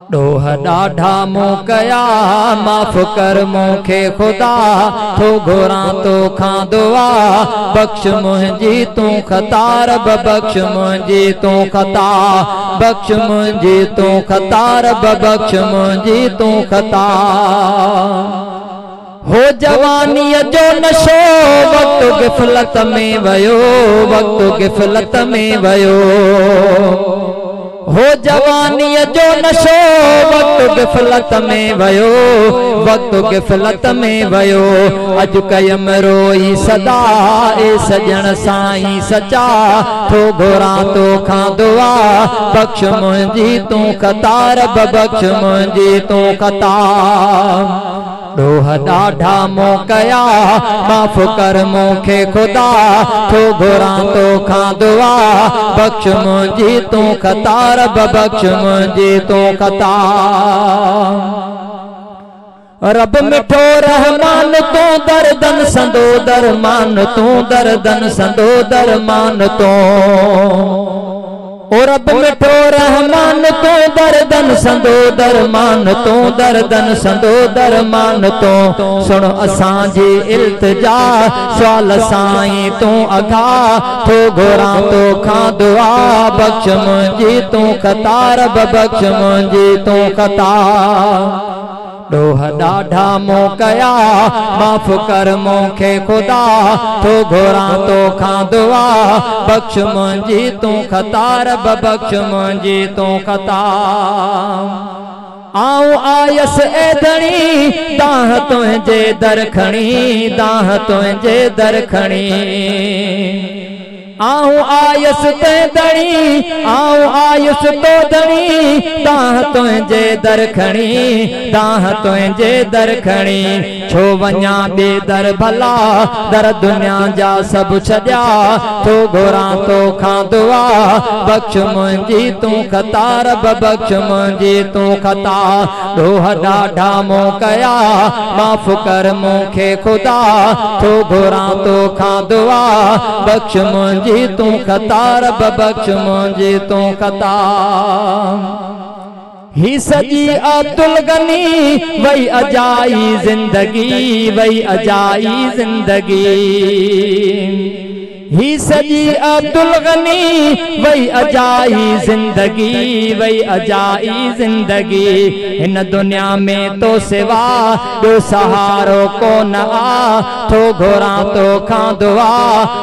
डोह ॾाढा मूं कया माफ़ कर मूंखे खुदा थो घुरां तोखां दुआ बख्श मुंहिंजी तूं खता रब बख्श मुंहिंजी तूं खता बख्श मुंहिंजी तूं खता रब बख्श मुंहिंजी तूं खता। हो जवानीअ जो नशो वक़्तु गिफ़लत में वयो वक़्तु गिफ़लत में वयो। हो जवानीअ जो नशो वक़्तु गिफ़लत में वयो वक़्तु गिफ़लत में वयो। अॼु कयम रोई सदा ए सजण साईं सचा थो घुरां तोखां दुआ बख्श मुंहिंजी तूं खता रब बख्श मुंहिंजी तूं खता। डोह ॾाढा मूं कया माफ़ कर मूंखे खुदा थो घुरां तोखां दुआ बख्श मुंहिंजी तूं खता रब बख्श मुंहिंजी तूं खता। रब मिठो रहमान तूं दर्दन संदो दरमान तूं दर्दन संदो दरमान तूं। ओ रब मिठो रहमान तूं दर्दन संदो दरमान तूं दर्दन संदो दरमान तूं। सुन असांजी इल्तिजा सवाल साईं तूं अघा थो घुरां तोखां दुआ बख्श मुंहिंजी तूं खता रब बख्श मुंहिंजी तूं खता। डोह ॾाढा मूं कया माफ़ कर मूंखे खुदा थो घुरां तोखां दुआ बख्श मुंहिंजी तूं खता रब बख्श मुंहिंजी तूं खता। आऊं आयस ए धणी दाह तुंहिंजे दर खणी दाह तुंहिंजे दर खणी। आऊं आयस ते धणी आऊं आयुस तो धणी दाह तुंहिंजे दर खणी दाह तुंहिंजे दर खणी। छो वञा ॿिए दर भला दर दुनिया जा सभु छॾिया थो घुरां तोखां दुआ बख्श मुंहिंजी तूं खता रब बख्श मुंहिंजी तूं खता। डोह ॾाढा मूं कया माफ़ कर मूंखे खुदा थो घुरां तोखां दुआ बख्श मुंहिंजी तूं खता रब बख्श मुंहिंजी तूं खता। ही सजी अब्दुल गनी वही अजाई जिंदगी वही अजाई जिंदगी। ही सजी अब्दुल गनी वही अजाई जिंदगी वही अजाई जिंदगी। इन दुनिया में तो सिवा ॿियो सहारो कोन आ थो घुरां तोखां दुआ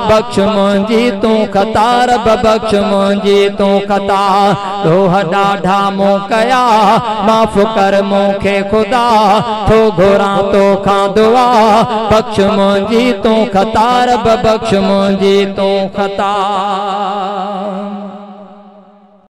बख्श मुंहिंजी तूं खता रब बख्श मुंहिंजी तूं खता। डोह ॾाढा मूं कया माफ़ कर मूंखे खुदा थो घुरां तोखां दुआ बख्श मुंहिंजी तूं खता रब बख्श मुंहिंजी तूं खता।